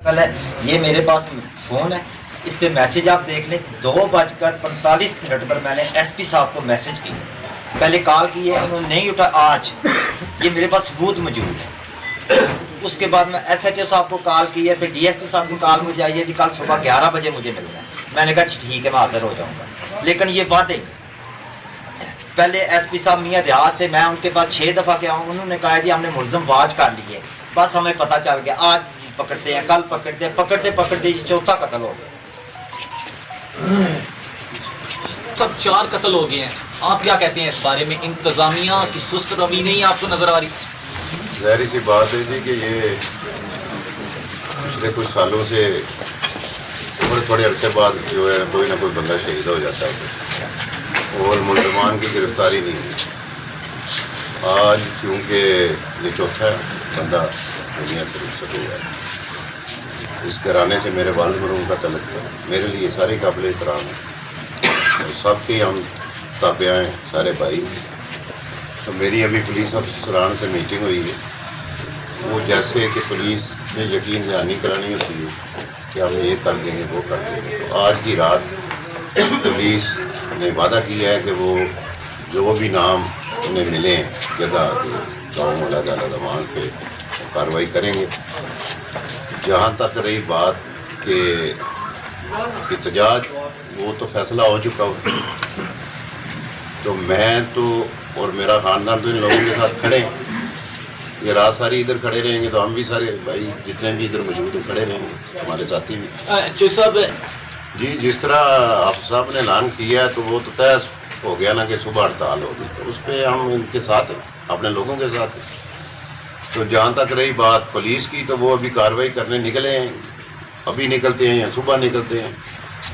کل ہے یہ میرے پاس فون ہے، اس پہ میسیج آپ دیکھ لیں، 2:45 پر میں نے ایس پی صاحب کو میسیج کی، پہلے کال کی ہے انہوں نے نہیں اٹھا، آج یہ میرے پاس ثبوت موجود ہے۔ اس کے بعد میں ایس ایچ او صاحب کو کال کی ہے، پھر ڈی ایس پی صاحب کی کال مجھے آئی ہے جی کل صبح 11 بجے مجھے ملنا ہے۔ میں نے کہا ٹھیک ہے میں حاضر ہو جاؤں گا، لیکن یہ وعدے پہلے ایس پی صاحب میاں ریاض تھے، میں ان کے پاس 6 دفعہ گیا ہوں، انہوں نے کہا جی ہم نے ملزم واچ کر لیے، بس ہمیں پتہ چل گیا آج پکڑتے ہیں کل پکڑتے ہیں، پکڑتے پکڑتے یہ چوتھا قتل ہو گیا۔ تب 4 قتل ہو گئے ہیں، آپ کیا کہتے ہیں اس بارے میں؟ انتظامیہ کی سست روی نہیں آپ کو نظر آ رہی؟ ظاہری سی بات ہے جی کہ یہ پچھلے کچھ سالوں سے تھوڑے عرصے بعد جو ہے کوئی نہ کوئی بندہ شہید ہو جاتا ہے اور ملزمان کی گرفتاری نہیں ہوئی۔ آج کیونکہ یہ چوتھا بندہ دنیا سے رخصت ہوا ہے، اس گھرانے سے میرے والد مرحوم کا تعلق ہے، میرے لیے سارے قابل احترام ہیں اور سب کے ہم تابع ہیں، سارے بھائی ہیں۔ تو میری ابھی پولیس افسران سے میٹنگ ہوئی ہے، وہ جیسے کہ پولیس نے یقین دہانی کرانی ہوتی ہے کہ ہم یہ کر دیں گے وہ کر دیں گے، تو آج کی رات پولیس نے وعدہ کیا ہے کہ وہ جو بھی نام انہیں ملے ہیں جگہ گاؤں مولا دالا زمان پہ کارروائی کریں گے۔ جہاں تک رہی بات کہ احتجاج، وہ تو فیصلہ ہو چکا ہو، تو میں تو اور میرا خاندان تو ان لوگوں کے ساتھ کھڑے ہیں، یہ رات ساری ادھر کھڑے رہیں گے تو ہم بھی سارے بھائی جتنے بھی ادھر موجود ہیں کھڑے رہیں گے، ہمارے ساتھی بھی۔ چوئی صاحب جی جس طرح آپ صاحب نے اعلان کیا ہے تو وہ تو طے ہو گیا نا کہ صبح ہڑتال ہوگی، تو اس پہ ہم ان کے ساتھ ہیں، اپنے لوگوں کے ساتھ ہیں۔ تو جہاں تک رہی بات پولیس کی تو وہ ابھی کارروائی کرنے نکلے ہیں، ابھی نکلتے ہیں یا صبح نکلتے ہیں۔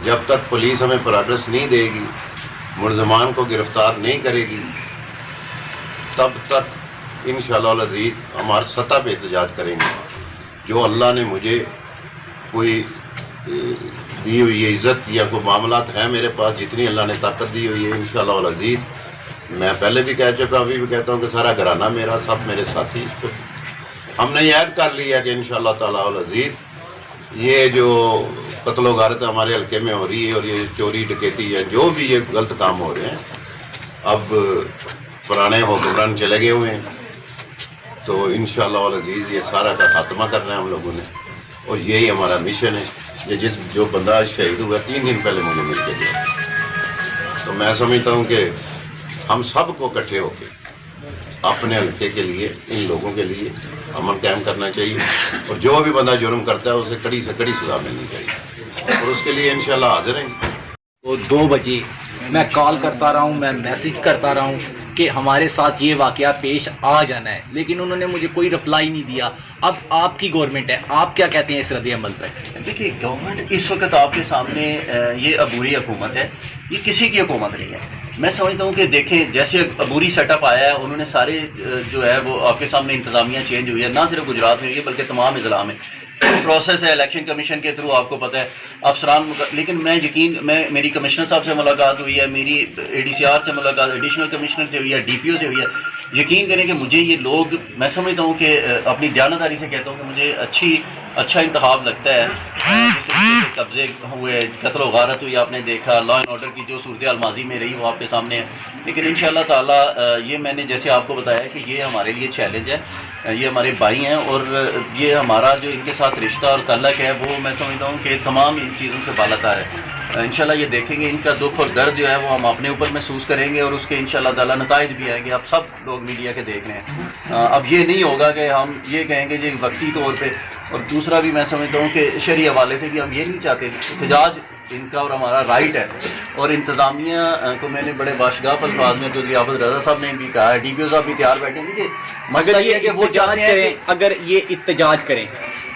جب تک پولیس ہمیں پروگرس نہیں دے گی، ملزمان کو گرفتار نہیں کرے گی، تب تک انشاءاللہ العزیز ہم ہر سطح پہ احتجاج کریں گے۔ جو اللہ نے مجھے کوئی دی ہوئی ہے عزت یا کوئی معاملات ہیں میرے پاس، جتنی اللہ نے طاقت دی ہوئی ہے انشاءاللہ العزیز، میں پہلے بھی کہہ چکا ابھی بھی کہتا ہوں کہ سارا گھرانہ میرا، سب میرے ساتھی، ہم نے یہ عہد کر لیا کہ انشاءاللہ تعالیٰ العزیز یہ جو قتل و غارت ہمارے حلقے میں ہو رہی ہے اور یہ چوری ڈکیتی ہے جو بھی یہ غلط کام ہو رہے ہیں، اب پرانے حکمران چلے گئے ہوئے ہیں، تو انشاءاللہ العزیز یہ سارا کا خاتمہ کرنا ہے ہم لوگوں نے، اور یہی ہمارا مشن ہے۔ یہ جو بندہ شہید ہوا 3 دن پہلے مجھے مل کے گیا، تو میں سمجھتا ہوں کہ ہم سب کو اکٹھے ہو کے اپنے حلقے کے لیے ان لوگوں کے لیے امن قائم کرنا چاہیے، اور جو بھی بندہ جرم کرتا ہے اسے کڑی سے کڑی سزا ملنی چاہیے، اور اس کے لیے انشاءاللہ حاضر ہیں۔ وہ 2 بجے میں کال کرتا رہا ہوں، میں میسیج کرتا رہا ہوں کہ ہمارے ساتھ یہ واقعہ پیش آ جانا ہے، لیکن انہوں نے مجھے کوئی رپلائی نہیں دیا۔ اب آپ کی گورنمنٹ ہے، آپ کیا کہتے ہیں اس رد عمل پہ؟ دیکھیے گورنمنٹ اس وقت آپ کے سامنے یہ عبوری حکومت ہے، یہ کسی کی حکومت نہیں ہے۔ میں سمجھتا ہوں کہ دیکھیں جیسے عبوری سیٹ اپ آیا ہے، انہوں نے سارے جو ہے وہ آپ کے سامنے انتظامیہ چینج ہوئی ہے، نہ صرف گجرات میں ہوئی ہے بلکہ تمام اضلاع میں پروسیس ہے، الیکشن کمیشن کے تھرو آپ کو پتہ ہے افسران، لیکن میں میری کمشنر صاحب سے ملاقات ہوئی ہے، میری اے ڈی سی آر سے ملاقات ایڈیشنل کمشنر سے ہوئی ہے، ڈی پی او سے ہوئی ہے۔ یقین کریں کہ مجھے یہ لوگ، میں سمجھتا ہوں کہ اپنی دیانتداری سے کہتا ہوں کہ مجھے اچھا انتخاب لگتا ہے۔ جس طریقے سے قبضے ہوئے، قتل و غارت ہوئی، آپ نے دیکھا لا اینڈ آرڈر کی جو صورتحال ماضی میں رہی وہ آپ کے سامنے ہے، لیکن انشاءاللہ تعالیٰ یہ میں نے جیسے آپ کو بتایا کہ یہ ہمارے لیے چیلنج ہے، یہ ہمارے بھائی ہیں، اور یہ ہمارا جو ان کے ساتھ رشتہ اور تعلق ہے وہ میں سمجھتا ہوں کہ تمام ان چیزوں سے بالاتر ہے۔ انشاءاللہ یہ دیکھیں گے، ان کا دکھ اور درد جو ہے وہ ہم اپنے اوپر محسوس کریں گے، اور اس کے انشاءاللہ تعالیٰ نتائج بھی آئیں گے۔ آپ سب لوگ میڈیا کے دیکھ رہے ہیں، اب یہ نہیں ہوگا کہ ہم یہ کہیں گے جی وقتی طور پہ، اور دوسرا بھی میں سمجھتا ہوں کہ شرعی حوالے سے بھی ہم یہ نہیں چاہتے، احتجاج ان کا اور ہمارا رائٹ ہے، اور انتظامیہ کو میں نے بڑے باشگاف الفاظ میں جو ضیافت رضا صاحب نے بھی کہا ہے، ڈی پی او صاحب بھی تیار بیٹھے ہیں۔ دیکھیے مسئلہ یہ ہے کہ وہ چاہتے ہیں کہ اگر یہ احتجاج کریں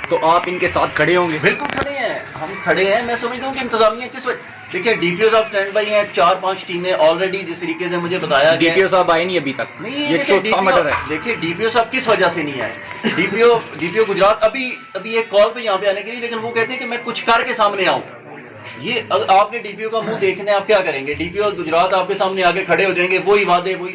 تو آپ ان کے ساتھ کھڑے ہوں گے؟ بالکل کھڑے ہیں، ہم کھڑے ہیں۔ میں سمجھتا ہوں کہ انتظامیہ کس وجہ، دیکھیے ڈی پی او صاحب اسٹینڈ بائی ہیں، 4-5 ٹیمیں آلریڈی جس طریقے سے مجھے بتایا گیا۔ ڈی پی او صاحب آئے نہیں ابھی تک، نہیں، یہ چوتھا مرڈر ہے۔ دیکھیے ڈی پی او صاحب کس وجہ سے نہیں آئے؟ ڈی پی او گجرات ابھی ایک کال پہ یہاں پہ آنے کے لیے، لیکن وہ کہتے ہیں کہ میں کچھ کر کے سامنے آؤں، یہ آپ نے ڈی پی او کا منہ دیکھنا ہے، آپ کیا کریں گے؟ ڈی پی او گجرات آپ کے سامنے آگے کھڑے ہو جائیں گے، وہی وعدے وہی،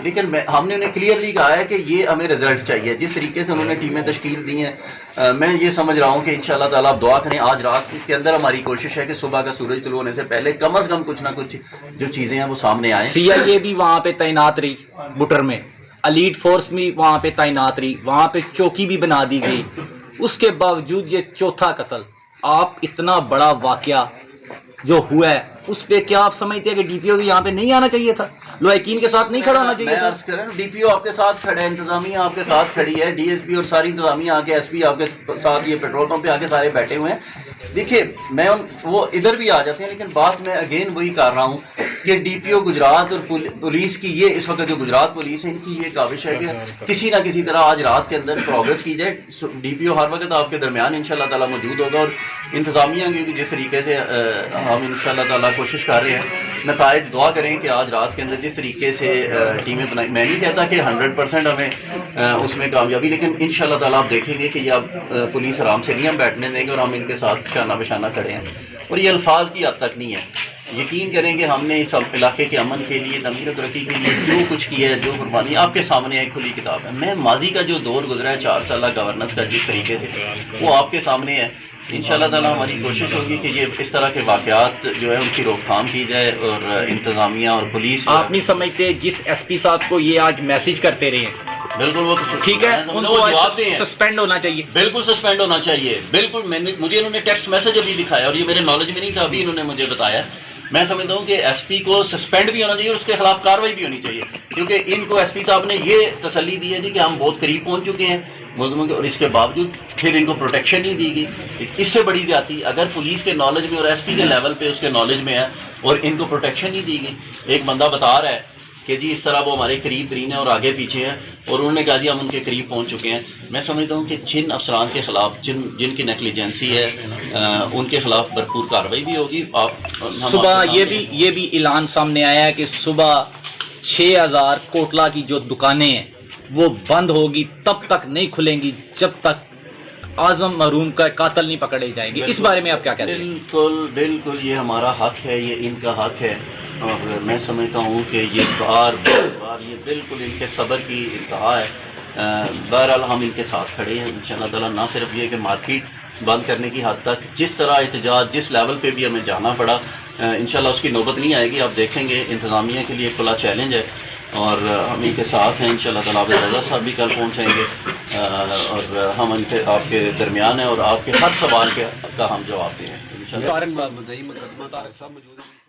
لیکن ہم نے انہیں کلیئرلی کہا ہے کہ یہ ہمیں رزلٹ چاہیے. جس طریقے سے انہوں نے ٹیمیں تشکیل دی ہیں، میں یہ سمجھ رہا ہوں کہ انشاءاللہ تعالیٰ آپ دعا کریں. آج رات کے اندر ہماری کوشش ہے کہ صبح کا سورج طلوع ہونے سے پہلے کم از کم کچھ نہ کچھ جو چیزیں ہیں وہ سامنے آئیں. سی آئی اے بھی وہاں پہ تعینات رہی بٹر میں، ایلیٹ فورس بھی وہاں پہ تعینات رہی، وہاں پہ چوکی بھی بنا دی گئی. اس کے باوجود یہ چوتھا قتل، آپ اتنا بڑا واقعہ جو ہوا ہے اس پہ کیا آپ سمجھتے ہیں کہ ڈی پی او بھی یہاں پہ نہیں آنا چاہیے تھا، لوہیکین کے ساتھ نہیں کھڑا ہونا چاہیے میں تھا؟ عرض کر رہا ہوں ڈی پی او آپ کے ساتھ کھڑا ہے، انتظامیہ آپ کے ساتھ کھڑی ہے، ڈی ایس پی اور ساری انتظامیہ آ کے، ایس پی آپ کے ساتھ، یہ پیٹرول پمپ پہ آ کے سارے بیٹھے ہوئے ہیں. دیکھیے میں وہ ادھر بھی آ جاتے ہیں، لیکن بات میں اگین وہی کر رہا ہوں کہ ڈی پی او گجرات اور پولیس کی یہ اس وقت جو گجرات پولیس ہے ان کی یہ کاوش ہے کہ کسی نہ کسی طرح آج رات کے اندر پروگرس کی جائے. ڈی پی او ہر وقت آپ کے درمیان انشاءاللہ تعالیٰ موجود ہوگا، اور انتظامیہ کی جس طریقے سے ہم انشاءاللہ تعالیٰ کوشش کر رہے ہیں، نتائج دعا کریں کہ آج رات کے اندر جس طریقے سے ٹیمیں بنائی، میں نہیں کہتا کہ 100% ہمیں اس میں کامیابی، لیکن انشاءاللہ تعالیٰ آپ دیکھیں گے کہ یہ اب پولیس آرام سے نہیں ہم بیٹھنے دیں گے، اور ہم ان کے ساتھ شانہ بشانہ کھڑے ہیں. اور یہ الفاظ کی حد تک نہیں ہے، یقین کریں کہ ہم نے اس علاقے کے امن کے لیے، تعمیر و ترقی کے لیے جو کچھ کیا ہے، جو قربانی آپ کے سامنے ایک کھلی کتاب ہے. میں ماضی کا جو دور گزرا ہے 4 سالہ گورننس کا جس طریقے سے، وہ آپ کے سامنے ہے. انشاءاللہ تعالیٰ ہماری کوشش ہوگی کہ یہ اس طرح کے واقعات جو ہے ان کی روک تھام کی جائے، اور انتظامیہ اور پولیس. آپ نہیں سمجھتے جس ایس پی صاحب کو یہ آج میسج کرتے رہے ہیں، بالکل وہ تو ٹھیک ہے، ان کو جواب دیں، سسپینڈ ہونا چاہیے، بالکل سسپینڈ ہونا چاہیے. بالکل مجھے انہوں نے ٹیکسٹ میسج ابھی دکھایا، اور یہ میرے نالج میں نہیں تھا، ابھی انہوں نے مجھے بتایا. میں سمجھتا ہوں کہ ایس پی کو سسپینڈ بھی ہونا چاہیے، اور اس کے خلاف کارروائی بھی ہونی چاہیے، کیونکہ ان کو ایس پی صاحب نے یہ تسلی دی ہے جی کہ ہم بہت قریب پہنچ چکے ہیں ملزموں کے، اور اس کے باوجود پھر ان کو پروٹیکشن نہیں دی گئی. اس سے بڑی زیادتی اگر پولیس کے نالج میں اور ایس پی کے لیول پہ اس کے نالج میں ہے اور ان کو پروٹیکشن نہیں دی گئی. ایک بندہ بتا رہا ہے کہ جی اس طرح وہ ہمارے قریب ترین ہیں اور آگے پیچھے ہیں، اور انہوں نے کہا جی ہم ان کے قریب پہنچ چکے ہیں. میں سمجھتا ہوں کہ جن افسران کے خلاف جن کی نیگلیجنسی ہے ان کے خلاف بھرپور کارروائی بھی ہوگی. صبح یہ بھی اعلان سامنے آیا ہے کہ صبح 6000 کوٹلہ کی جو دکانیں ہیں وہ بند ہوگی، تب تک نہیں کھلیں گی جب تک اعظم مرحوم کا قاتل نہیں پکڑے جائیں گے. اس بارے میں آپ کیا کہتے ہیں؟ بالکل یہ ہمارا حق ہے، یہ ان کا حق ہے، اور میں سمجھتا ہوں کہ یہ بار یہ بالکل ان کے صبر کی انتہا ہے. بہرحال ہم ان کے ساتھ کھڑے ہیں انشاءاللہ تعالیٰ. نہ صرف یہ کہ مارکیٹ بند کرنے کی حد تک جس طرح احتجاج جس لیول پہ بھی ہمیں جانا پڑا، انشاءاللہ اس کی نوبت نہیں آئے گی. آپ دیکھیں گے انتظامیہ کے لیے کھلا چیلنج ہے، اور ہم ان کے ساتھ ہیں. انشاءاللہ تعالیٰ آپ رضا صاحب بھی کل پہنچیں گے، اور ہم ان کے آپ کے درمیان ہیں، اور آپ کے ہر سوال کا ہم جواب دیں گے انشاءاللہ. مقدمہ طارق صاحب موجود ہیں.